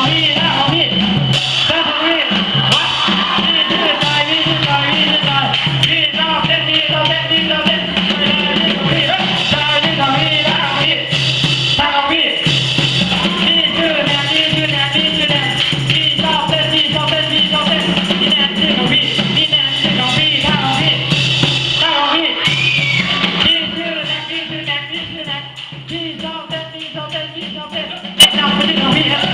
ของพี่หน้าของพี่หน้าของพี่วัดพี่ชื่อใจพี่ชื่อใจพี่ชื่อใจพี่ชอบเต้นพี่ชอบเต้นพี่ชอบเต้นพี่ของพี่ใจพี่ของพี่หน้าของพี่หน้าของพี่พี่ชื่อแนนพี่ชื่อแนนพี่ชื่อแนนพี่ชอบเต้นพี่ชอบเต้นพี่ชอบเต้นพี่แนนชื่อของพี่พี่แนนชื่อของพี่หน้าของพี่หน้าของพี่พี่ชื่อแนนพี่ชื่อแนนพี่ชื่อแนนพี่ชอบเต้นพี่ชอบเต้นพี่ชอบเต้นแนะนำไปที่ของพี่ครับ